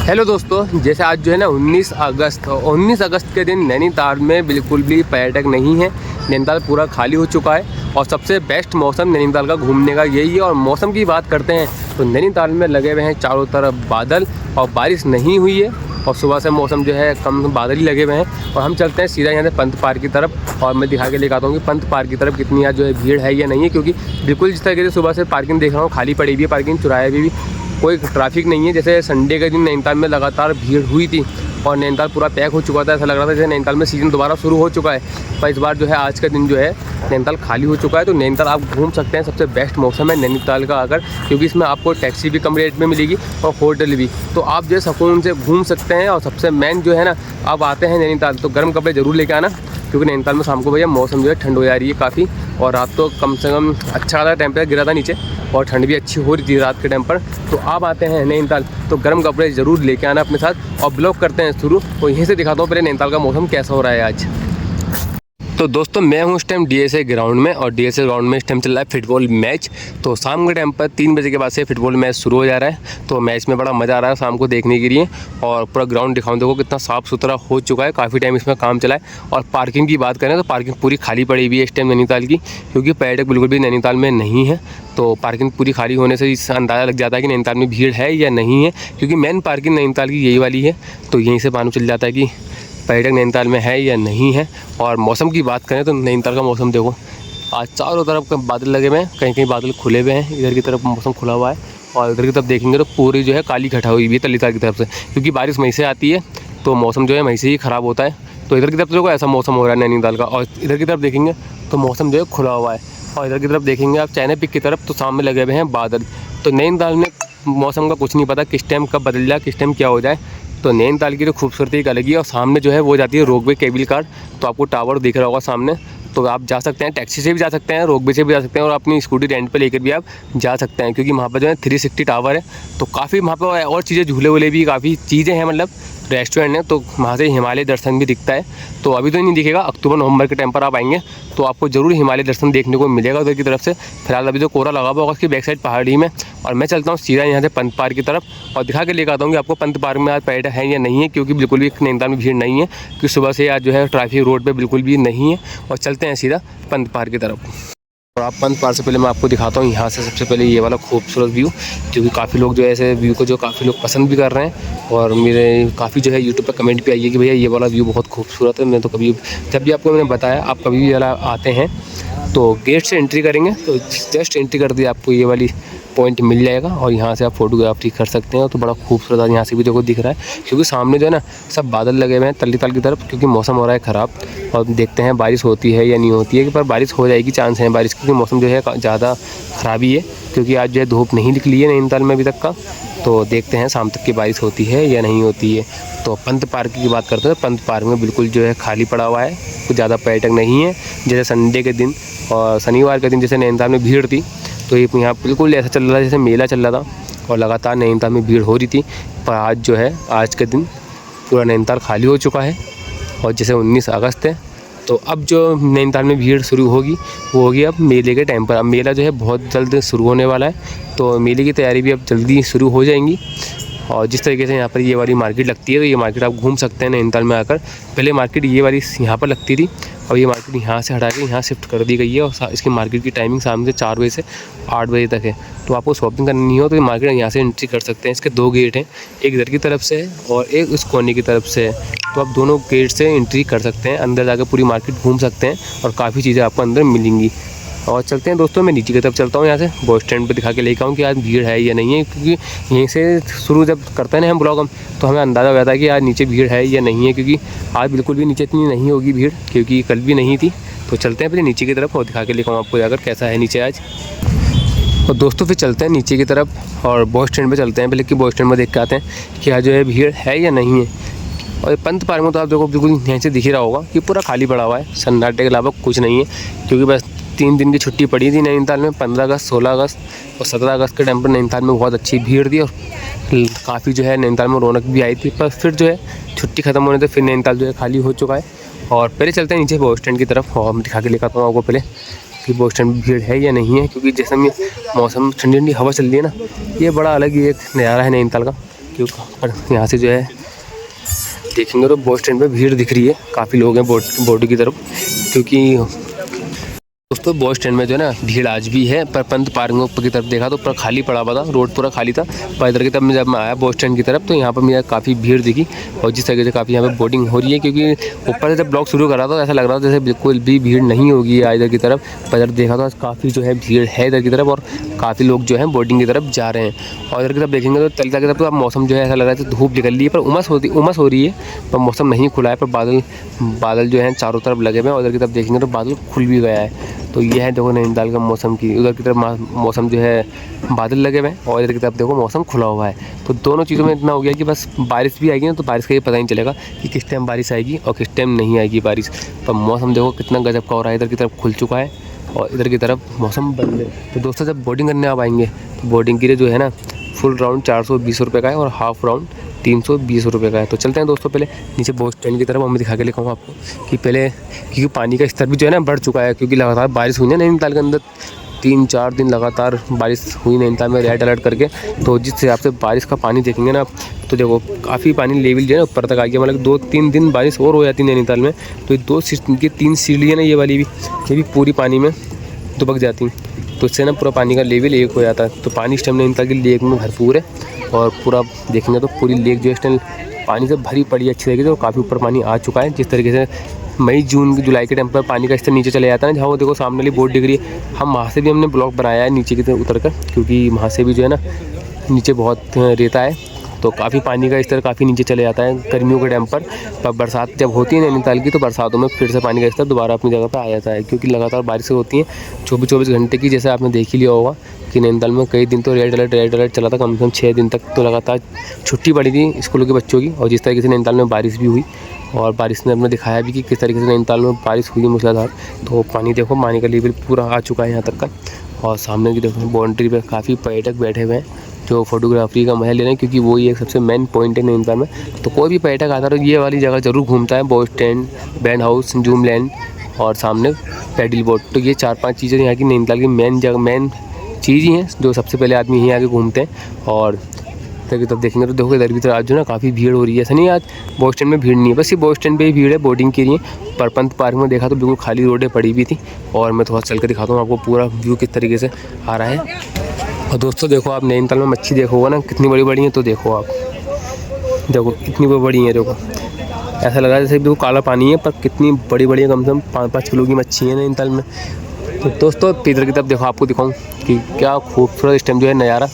Hello दोस्तों, जैसे आज जो है ना 19 अगस्त के दिन नैनीताल में बिल्कुल भी पर्यटक नहीं है। नैनीताल पूरा खाली हो चुका है और सबसे बेस्ट मौसम नैनीताल का घूमने का यही है। और मौसम की बात करते हैं तो नैनीताल में लगे हुए हैं चारों तरफ बादल और बारिश नहीं हुई है और सुबह से मौसम जो है कम बादल ही लगे हुए हैं। और हम चलते हैं सीधा यहाँ से पंत पार्क की तरफ और मैं दिखा के लेकर आता हूँ कि पंत पार्क की तरफ कितनी आज जो है भीड़ है या नहीं है, क्योंकि बिल्कुल जिस तरीके से सुबह से पार्किंग देख रहा हूँ खाली पड़ी हुई है। पार्किंग चुराए भी कोई ट्रैफिक नहीं है। जैसे संडे के दिन नैनीताल में लगातार भीड़ हुई थी और नैनीताल पूरा पैक हो चुका था, ऐसा लग रहा था जैसे नैनीताल में सीज़न दोबारा शुरू हो चुका है। पर इस बार जो है आज का दिन जो है नैनीताल खाली हो चुका है। तो नैनीताल आप घूम सकते हैं, सबसे बेस्ट मौसम है नैनीताल का अगर, क्योंकि इसमें आपको टैक्सी भी कम रेट में मिलेगी और होटल भी, तो आप जो है सुकून से घूम सकते हैं। और सबसे मेन जो है ना, आप आते हैं नैनीताल तो गर्म कपड़े ज़रूर लेके आना, क्योंकि नैनीताल में शाम को भैया मौसम जो है ठंड हो जा रही है काफ़ी। और रात तो कम से कम अच्छा खासा टेम्परेचर गिरा था नीचे और ठंड भी अच्छी हो रही थी रात के टाइम पर। तो आप आते हैं नैनीताल तो गर्म कपड़े ज़रूर लेके आना अपने साथ। और ब्लॉग करते हैं शुरू, तो यहीं से दिखाता हूँ पहले नैनीताल का मौसम कैसा हो रहा है आज। तो दोस्तों मैं हूँ इस टाइम DSA ग्राउंड में और DSA ग्राउंड में इस टाइम चल रहा है फुटबॉल मैच। तो शाम के टाइम पर 3 बजे के बाद से फुटबॉल मैच शुरू हो जा रहा है। तो मैच में बड़ा मज़ा आ रहा है शाम को देखने के लिए। और पूरा ग्राउंड दिखाऊँ, देखो कितना साफ़ सुथरा हो चुका है, काफ़ी टाइम इसमें काम चला है। और पार्किंग की बात करें तो पार्किंग पूरी खाली पड़ी हुई है इस टाइम नैनीताल की, क्योंकि पर्यटक बिल्कुल भी नैनीताल में नहीं है। तो पार्किंग पूरी खाली होने से इससे अंदाज़ा लग जाता है कि नैनीताल में भीड़ है या नहीं है, क्योंकि मेन पार्किंग नैनीताल की यही वाली है। तो यहीं से मालूम चल जाता है कि पर्यटक नैनीताल में है या नहीं है। और मौसम की बात करें तो नैनीताल का मौसम देखो, आज चारों तरफ बादल लगे हुए हैं, कहीं कहीं बादल खुले हुए हैं, इधर की तरफ मौसम खुला हुआ है। और इधर की तरफ देखेंगे तो पूरी जो है काली घटा हुई है तलीताल की तरफ से, क्योंकि बारिश वहीं से आती है तो मौसम जो है वहीं से ही ख़राब होता है। तो इधर की तरफ देखो ऐसा मौसम हो रहा है नैनीताल का। और इधर की तरफ देखेंगे तो मौसम जो है खुला हुआ है। और इधर की तरफ देखेंगे आप चाइना पीक की तरफ तो सामने लगे हुए हैं बादल। तो नैनीताल में मौसम का कुछ नहीं पता, किस टाइम कब बदल जाए, किस टाइम क्या हो जाए। तो नैनीताल की तो खूबसूरती एक अलग ही है। और सामने जो है वो जाती है रोपवे केबल कार, तो आपको टावर दिख रहा होगा सामने। तो आप जा सकते हैं, टैक्सी से भी जा सकते हैं, रोपवे से भी जा सकते हैं और अपनी स्कूटी रेंट पे लेकर भी आप जा सकते हैं, क्योंकि वहाँ पर जो है 360 टावर है। तो काफ़ी वहाँ पर और चीज़ें झूले वूले भी काफ़ी चीज़ें हैं, मतलब रेस्टोरेंट है। तो वहाँ से हिमालय दर्शन भी दिखता है। तो अभी तो नहीं दिखेगा, अक्टूबर नवंबर के टाइम पर आप आएंगे तो आपको ज़रूर हिमालय दर्शन देखने को मिलेगा उधर की तरफ से। फिलहाल अभी तो कोहरा लगा हुआ होगा उसकी बैक साइड पहाड़ी में। और मैं चलता हूँ सीधा यहाँ से पंत पार्क की तरफ और दिखा के लेकर आता हूँ कि आपको पंत पार्क में आज पर्यटक है या नहीं है, क्योंकि बिल्कुल भी नैनीताल में भीड़ नहीं है, क्योंकि सुबह से आज जो है ट्रैफिक रोड पर बिल्कुल भी नहीं है। और चलते हैं सीधा पंत पार्क की तरफ। और आप पंत पार्क से पहले मैं आपको दिखाता हूँ यहाँ से सबसे पहले ये वाला खूबसूरत व्यू, क्योंकि काफ़ी लोग जो है ऐसे व्यू को जो काफ़ी लोग पसंद भी कर रहे हैं। और मेरे काफ़ी जो है यूट्यूब पर कमेंट भी आई है कि भैया ये वाला व्यू बहुत खूबसूरत है। मैं तो कभी जब भी आपको मैंने बताया, आप कभी भी वाला आते हैं तो गेट से एंट्री करेंगे तो जस्ट एंट्री कर दिए आपको ये वाली पॉइंट मिल जाएगा और यहाँ से आप फोटोग्राफी कर सकते हैं। तो बड़ा खूबसूरत यहाँ से भी देखो दिख रहा है, क्योंकि सामने जो है ना सब बादल लगे हुए हैं तलीताल की तरफ, क्योंकि मौसम हो रहा है ख़राब। और देखते हैं बारिश होती है या नहीं होती है, पर बारिश हो जाएगी, चांस है बारिश, क्योंकि मौसम जो है ज़्यादा ख़राबी है, क्योंकि आज जो है धूप नहीं निकली है नैनीताल में अभी तक का। तो देखते हैं शाम तक की बारिश होती है या नहीं होती है। तो पंत पार्क की बात करते हैं, पंत पार्क में बिल्कुल जो है खाली पड़ा हुआ है, कुछ ज़्यादा पर्यटक नहीं है। जैसे संडे के दिन और शनिवार के दिन जैसे नैनीताल में भीड़ थी, तो ये यहाँ बिल्कुल ऐसा चल रहा था जैसे मेला चल रहा था और लगातार नैनीताल में भीड़ हो रही थी। पर आज जो है आज के दिन पूरा नैनीताल खाली हो चुका है। और जैसे 19 अगस्त है तो अब जो नैनीताल में भीड़ शुरू होगी वो होगी अब मेले के टाइम पर। अब मेला जो है बहुत जल्द शुरू होने वाला है, तो मेले की तैयारी भी अब जल्दी शुरू हो जाएंगी। और जिस तरीके से यहाँ पर ये वाली मार्केट लगती है, तो ये मार्केट आप घूम सकते हैं नैनीताल में आकर। पहले मार्केट ये वाली यहाँ पर लगती थी और ये मार्केट यहाँ से हटा के यहाँ शिफ्ट कर दी गई है। और इसकी मार्केट की टाइमिंग शाम से 4 बजे से 8 बजे तक है। तो आपको शॉपिंग करनी हो तो ये मार्केट यहाँ से एंट्री कर सकते हैं। इसके 2 गेट हैं, एक इधर की तरफ से है और एक उस कोने की तरफ से है। तो आप दोनों गेट से एंट्री कर सकते हैं, अंदर जाकर पूरी मार्केट घूम सकते हैं और काफ़ी चीज़ें आपको अंदर मिलेंगी। और चलते हैं दोस्तों, मैं नीचे की तरफ चलता हूँ, यहाँ से बस स्टैंड पर दिखा के लेकर आऊँ कि आज भीड़ है या नहीं है, क्योंकि यहीं से शुरू जब करते हैं हम ब्लॉग तो हमें अंदाज़ा हो जाता है कि आज नीचे भीड़ है या नहीं है, क्योंकि आज बिल्कुल भी नीचे इतनी नहीं होगी भीड़, क्योंकि कल भी नहीं थी। तो चलते हैं फिर नीचे की तरफ और दिखा के लेकर आऊँ आपको जाकर कैसा है नीचे आज। और दोस्तों फिर चलते हैं नीचे की तरफ और बस स्टैंड पर चलते हैं पहले, कि बस स्टैंड में देख के आते हैं कि आज जो है भीड़ है या नहीं है। और पंत पार्क में तो आप देखो बिल्कुल यहीं से दिख ही रहा होगा कि पूरा खाली पड़ा हुआ है, सन्नाटे के अलावा कुछ नहीं है, क्योंकि बस 3 दिन की छुट्टी पड़ी थी नैनीताल में, 15 अगस्त, 16 अगस्त और 17 अगस्त के टाइम पर नैनीताल में बहुत अच्छी भीड़ थी और काफ़ी जो है नैनीताल में रौनक भी आई थी। पर फिर जो है छुट्टी ख़त्म होने से फिर नैनीताल जो है खाली हो चुका है। और पहले चलते हैं नीचे बस स्टैंड की तरफ और हम दिखा के लेकर आता हूँ आपको पहले कि बस स्टैंड में भीड़ है या नहीं है, क्योंकि जैसे में मौसम ठंडी ठंडी हवा चल रही है ना, ये बड़ा अलग ही एक नज़ारा है नैनीताल का, क्योंकि पर यहाँ से जो है देखेंगे तो बस स्टैंड पे भीड़ दिख रही है, काफ़ी लोग हैं बोर्ड की तरफ। क्योंकि दोस्तों बस स्टैंड में जो है ना भीड़ आज भी है, पर पंत पार्किंग ऊपर की तरफ देखा तो पूरा खाली पड़ा हुआ था, रोड पूरा खाली था। पर इधर की तरफ में जब मैं आया बस स्टैंड की तरफ तो यहाँ पर मुझे काफ़ी भीड़ दिखी, और जिस तरीके से काफ़ी यहाँ पे बोटिंग हो रही है। क्योंकि ऊपर से जब ब्लॉग शुरू करा था ऐसा लग रहा था जैसे बिल्कुल भी भीड़ नहीं होगी इधर की तरफ, पर इधर देखा तो काफ़ी जो है भीड़ है इधर की तरफ, और काफ़ी लोग जो है बोटिंग की तरफ जा रहे हैं। और इधर की तरफ देखेंगे तो तलता की तरफ तो अब मौसम जो है ऐसा लग रहा है धूप निकल रही है, पर उमस हो रही है, पर मौसम नहीं खुला है। पर बादल जो है चारों तरफ लगे हुए हैं, और इधर की तरफ देखेंगे तो बादल खुल भी गया है। तो ये है देखो नैनीताल का मौसम की, उधर की तरफ मौसम जो है बादल लगे हुए हैं, और इधर की तरफ देखो मौसम खुला हुआ है। तो दोनों चीज़ों में इतना हो गया कि बस बारिश भी आएगी ना तो बारिश का ये पता नहीं चलेगा कि किस टाइम बारिश आएगी और किस टाइम नहीं आएगी बारिश। पर मौसम देखो कितना गजब का हो रहा है, इधर की तरफ खुल चुका है और इधर की तरफ मौसम बंद है। तो दोस्तों जब बोटिंग करने आप आएंगे तो बोटिंग के लिए जो है ना फुल राउंड 420 रुपये का है, और हाफ राउंड 320 रुपये का है। तो चलते हैं दोस्तों पहले नीचे बस स्टैंड की तरफ, मैं दिखा के लेकर आपको कि पहले, क्योंकि पानी का स्तर भी जो है ना बढ़ चुका है, क्योंकि लगातार बारिश हुई है नैनीताल के अंदर, 3-4 दिन लगातार बारिश हुई नैनीताल में रेड अलर्ट करके। तो जिस हिसाब से बारिश का पानी देखेंगे ना तो देखो काफ़ी पानी लेवल जो है ना ऊपर तक आ गया, मतलब 2-3 दिन बारिश और हो जाती है नैनीताल में तो ये 3 सीढ़ी है ना, ये भी पूरी पानी में दुबक जाती हैं। तो इससे ना पूरा पानी का लेवल एक हो जाता है। तो पानी इस टाइम नैनीताल की लेक में भरपूर है, और पूरा देखेंगे तो पूरी लेक जो है इस टाइम पानी से भरी पड़ी है अच्छी तरीके से, और काफ़ी ऊपर पानी आ चुका है। जिस तरीके से मई जून जुलाई के टाइम पर पानी का स्तर नीचे चले जाता है ना, जहाँ वो देखो सामने वाली बोट दिख रही है, हम वहाँ से भी हमने ब्लॉग बनाया है नीचे की तरफ उतर कर, क्योंकि वहाँ से भी जो है ना नीचे बहुत रेता है, तो काफ़ी पानी का स्तर काफ़ी नीचे चले जाता है गर्मियों के टाइम पर। बरसात जब होती है नैनीताल की तो बरसातों में फिर से पानी का स्तर दोबारा अपनी जगह पर आ जाता है, क्योंकि लगातार बारिशें होती हैं 24 घंटे की, जैसे आपने देख ही लिया होगा कि नैनीताल में कई दिन तो रेड अलर्ट चला था, कम से कम 6 दिन तक तो लगातार छुट्टी पड़ी थी स्कूलों के बच्चों की। और जिस तरीके से नैनीताल में बारिश भी हुई, और बारिश ने अपने दिखाया भी कि किस तरीके से नैनीताल में बारिश हुई मूसलाधार। तो पानी देखो, पानी का लेवल पूरा आ चुका है यहाँ तक का, और सामने की देखो बाउंड्री पे काफ़ी पर्यटक बैठे हुए हैं जो फोटोग्राफी का मजा ले रहे हैं, क्योंकि वो ही एक सबसे मेन पॉइंट है नैनीताल में। तो कोई भी पर्यटक आता है तो ये वाली जगह ज़रूर घूमता है, bus stand, band house, zoom land और सामने पैडल बोट। तो ये 4-5 चीज़ें यहाँ की नैनीताल की मेन चीज़ ही हैं जो सबसे पहले आदमी यहीं आके घूमते हैं। और इधर की तरफ देखेंगे तो देखो इधर की तरफ आज जो ना काफ़ी भीड़ हो रही है। ऐसा नहीं आज बस स्टैंड में भीड़ नहीं है, बस ये बस स्टैंड पे ही भीड़ है बोटिंग के लिए। परपंत पार्क में देखा तो बिल्कुल खाली रोडें पड़ी हुई थी, और मैं थोड़ा चल कर दिखाता हूँ आपको पूरा व्यू किस तरीके से आ रहा है। और दोस्तों देखो आप नैनीताल में मच्छी देखोगे ना कितनी बड़ी बड़ी हैं, तो देखो आप देखो इतनी बड़ी हैं, देखो ऐसा लगा जैसे बिल्कुल काला पानी है, पर कितनी बड़ी बड़ी है, कम से कम 5-5 किलो की मच्छी है नैनीताल में। तो दोस्तों इधर की तरफ देखो, आपको दिखाऊं कि क्या खूबसूरत इस टाइम जो है नज़ारा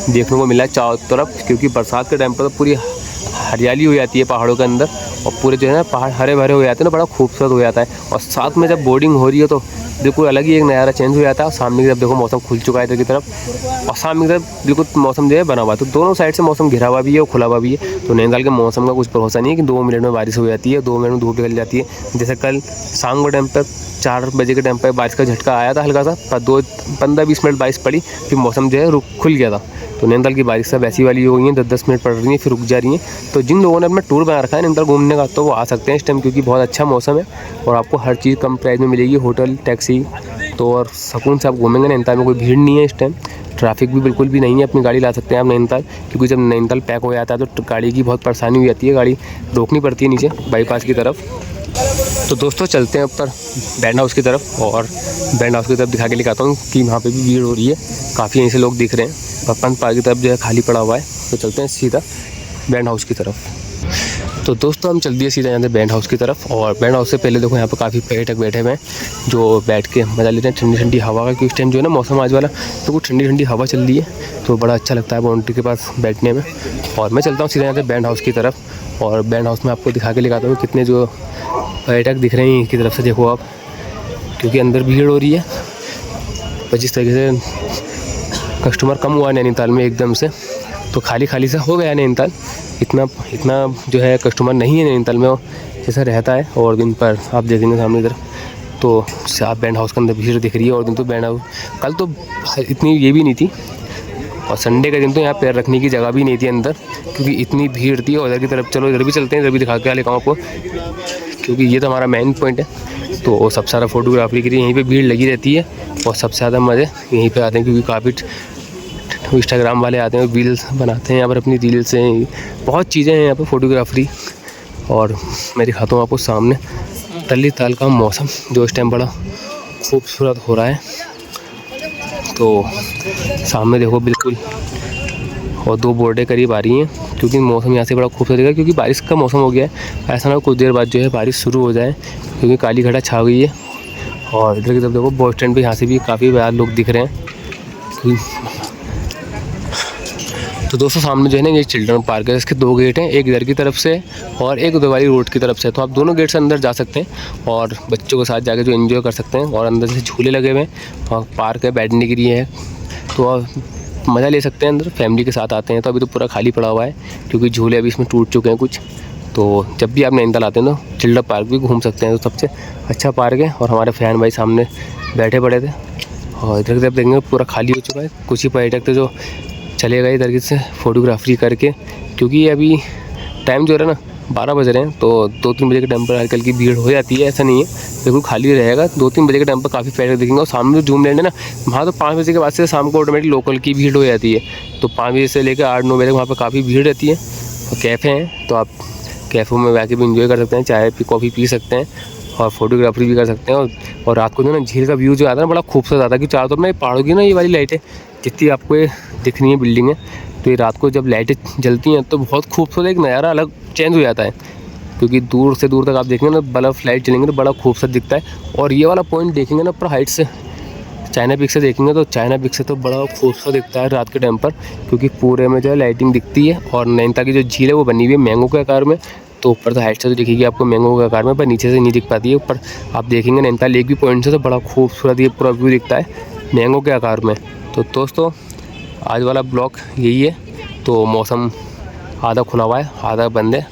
देखने को मिला है चारों तरफ, क्योंकि बरसात के टाइम पर तो पूरी हरियाली हो जाती है पहाड़ों के अंदर, और पूरे जो है ना पहाड़ हरे भरे हो जाते हैं ना, बड़ा खूबसूरत हो जाता है। और साथ में जब बोटिंग हो रही है तो बिल्कुल अलग ही एक नज़ारा चेंज हो जाता है। और सामने की तरफ देखो मौसम खुल चुका है इधर की तरफ, और सामने की तरफ बिल्कुल मौसम जो है बना हुआ है, तो दोनों साइड से मौसम घिरा हुआ भी है और खुला हुआ भी है। तो नैनीताल के मौसम का कुछ भरोसा नहीं है कि 2 मिनट में बारिश हो जाती है, 2 मिनट में धूप निकल जाती है। जैसे कल शाम के टाइम पर 4 बजे के टाइम पर बारिश का झटका आया था हल्का सा, पर 15-20 मिनट बारिश पड़ी, फिर मौसम जो है खुल गया था। तो नैनीताल की बारिश सब ऐसी वाली हो गई हैं, 10-10 मिनट पड़ रही हैं फिर रुक जा रही हैं। तो जिन लोगों ने अपना टूर बना रखा है नैनीताल घूमने का तो वो आ सकते हैं इस टाइम, क्योंकि बहुत अच्छा मौसम है और आपको हर चीज़ कम प्राइस में मिलेगी, होटल, टैक्सी, तो और सुकून से आप घूमेंगे। नैनीताल में कोई भीड़ नहीं है इस टाइम, ट्रैफिक भी बिल्कुल भी नहीं है, अपनी गाड़ी ला सकते हैं आप नैनीताल, क्योंकि जब नैनीताल पैक हो जाता है तो गाड़ी की बहुत परेशानी हो जाती है, गाड़ी रोकनी पड़ती है नीचे बाईपास की तरफ। तो दोस्तों चलते हैं ऊपर बैंड हाउस की तरफ, और बैंड हाउस की तरफ दिखा के दिखाता हूँ कि वहाँ पे भी भीड़ हो रही है, काफ़ी यहीं से लोग दिख रहे हैं। परपंत पार्क की तरफ जो है खाली पड़ा हुआ है, तो चलते हैं सीधा बैंड हाउस की तरफ। तो दोस्तों हम चल दिए सीधा यहाँ से बैंड हाउस की तरफ, और बैंड हाउस से पहले देखो यहाँ पर काफ़ी पर्यटक बैठे हुए हैं जो बैठ के मज़ा ले रहे हैं ठंडी ठंडी हवा का, क्योंकि इस टाइम जो है ना मौसम आज वाला तो कुछ ठंडी ठंडी हवा चल रही है, तो बड़ा अच्छा लगता है बाउंड्री के पास बैठने में। और मैं चलता हूँ सीधा यहाँ से बैंड हाउस की तरफ, और बैंड हाउस में आपको दिखा के दिखाता हूँ कितने जो पर्यटक दिख रहे हैं इनकी तरफ से, देखो आप, क्योंकि अंदर भीड़ हो रही है। पर जिस तरीके से कस्टमर कम हुआ नैनीताल में एकदम से, तो खाली सा हो गया नैनीताल, इतना जो है कस्टमर नहीं है नैनीताल में जैसा रहता है। और दिन पर आप देखेंगे सामने इधर तो आप बैंड हाउस के अंदर भीड़ दिख रही है, और दिन तो बैंड हाउस कल तो इतनी ये भी नहीं थी, और संडे के दिन तो यहाँ पैर रखने की जगह भी नहीं थी अंदर, क्योंकि इतनी भीड़ थी। और इधर की तरफ चलो, इधर भी चलते हैं, इधर भी दिखा के लेकर आपको, क्योंकि ये तो हमारा मेन पॉइंट है। तो सबसे ज़्यादा फोटोग्राफी के लिए यहीं पे भीड़ लगी रहती है, और सबसे ज़्यादा मज़े यहीं पे आते हैं, क्योंकि काफ़ी इंस्टाग्राम वाले आते हैं, रील्स बनाते हैं यहाँ पर अपनी रील्स हैं, बहुत चीज़ें हैं यहाँ पर फोटोग्राफरी। और मैं दिखाता हूँ आपको सामने तल्ली ताल का मौसम जो इस टाइम बड़ा खूबसूरत हो रहा है। तो सामने देखो बिल्कुल, और 2 बोर्डें करीब आ रही हैं क्योंकि मौसम यहाँ से बड़ा खूबसूरत है, क्योंकि बारिश का मौसम हो गया है। ऐसा ना कुछ देर बाद जो है बारिश शुरू हो जाए, क्योंकि काली घटा छा गई है। और इधर की तरफ देखो बस स्टैंड पे यहाँ से भी काफ़ी लोग दिख रहे हैं। तो दोस्तों सामने जो है ना ये चिल्ड्रन पार्क है, इसके 2 गेट हैं, एक इधर की तरफ से और एक उदयवारी रोड की तरफ से। तो आप दोनों गेट से अंदर जा सकते हैं और बच्चों के साथ जाके जो एंजॉय कर सकते हैं। और अंदर से झूले लगे हुए हैं और पार्क है, बैठने के लिए है, तो आप मज़ा ले सकते हैं। अंदर फैमिली के साथ आते हैं तो अभी तो पूरा खाली पड़ा हुआ है, क्योंकि झूले अभी इसमें टूट चुके हैं कुछ। तो जब भी आप नैनीताल आते हैं तो चिल्ड्रन पार्क भी घूम सकते हैं, तो सबसे अच्छा पार्क है। और हमारे फैन भाई सामने बैठे पड़े थे और इधर की तरफ देखेंगे पूरा खाली हो चुका है। कुछ ही पर्यटक थे जो चले गए इधर से फ़ोटोग्राफरी करके, क्योंकि अभी टाइम जो है ना 12 बज रहे हैं, तो 2-3 बजे के टाइम पर हल्की भीड़ हो जाती है, ऐसा नहीं है, बिल्कुल खाली रहेगा। 2-3 बजे के टाइम पर काफ़ी पर्यटक दिखेंगे। और सामने जो जूम लैंड है ना, वहाँ तो 5 बजे के बाद से शाम को ऑटोमेटिक लोकल की भीड़ हो जाती है। तो 5 बजे से लेकर 8-9 बजे तक वहाँ पर काफ़ी भीड़ रहती है। और कैफ़े हैं तो आप कैफ़े में जाके भी इंजॉय कर सकते हैं, चाय कॉफ़ी पी सकते हैं और फोटोग्राफरी भी कर सकते हैं। और रात को जो ना झील का व्यू जो आता है ना, बड़ा खूबसूरत आता है, कि चारों तरफ ना ये पहाड़ों की ना ये वाली लाइटें जितनी आपको ये दिख रही है बिल्डिंग है, तो ये रात को जब लाइटें जलती हैं तो बहुत खूबसूरत एक नज़ारा अलग चेंज हो जाता है। क्योंकि दूर से दूर तक आप देखेंगे ना बल्ब लाइट जलेंगे तो बड़ा खूबसूरत दिखता है। और ये वाला पॉइंट देखेंगे ना ऊपर हाइट से, चाइना पीक से देखेंगे तो चाइना पीक से तो बड़ा खूबसूरत दिखता है रात के टाइम पर, क्योंकि पूरे में जो है लाइटिंग दिखती है। और नैनीताल की जो झील है वो बनी हुई है मैंगो के आकार में, तो ऊपर से हाइट से तो दिखेगी आपको मैंगो के आकार में, पर नीचे से नहीं दिख पाती है। ऊपर आप देखेंगे नैनीताल लेक भी पॉइंट से तो बड़ा खूबसूरत ये पूरा व्यू दिखता है मैंगो के आकार में। तो दोस्तों आज वाला ब्लॉग यही है। तो मौसम आधा खुला हुआ है आधा बंद है,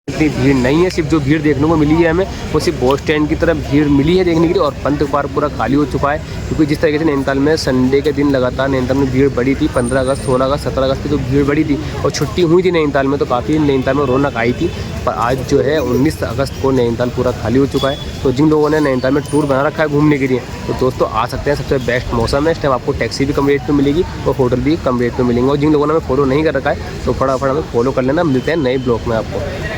इतनी भीड़ नहीं है। सिर्फ जो भीड़ देखने को मिली है हमें वो सिर्फ बस स्टैंड की तरफ भीड़ मिली है देखने के लिए, और पंत पार्क पूरा खाली हो चुका है। क्योंकि जिस तरीके से नैनीताल में संडे के दिन लगातार नैनीताल में भीड़ बढ़ी थी, 15 अगस्त 16 अगस्त 17 अगस्त की तो भीड़ बढ़ी थी और छुट्टी हुई थी नैनीताल में, तो काफ़ी नैनीताल में रौनक आई थी। पर आज जो है 19 अगस्त को नैनीताल पूरा खाली हो चुका है। तो जिन लोगों ने नैनीताल में टूर बना रखा है घूमने के लिए, तो दोस्तों आ सकते हैं। सबसे बेस्ट मौसम है इस टाइम, आपको टैक्सी भी कम रेट पर मिलेगी और होटल भी कम रेट पर मिलेंगे। और जिन लोगों ने हमें फॉलो नहीं कर रखा है तो फटाफट हमें फॉलो कर लेना। मिलते हैं नए ब्लॉग में आपको।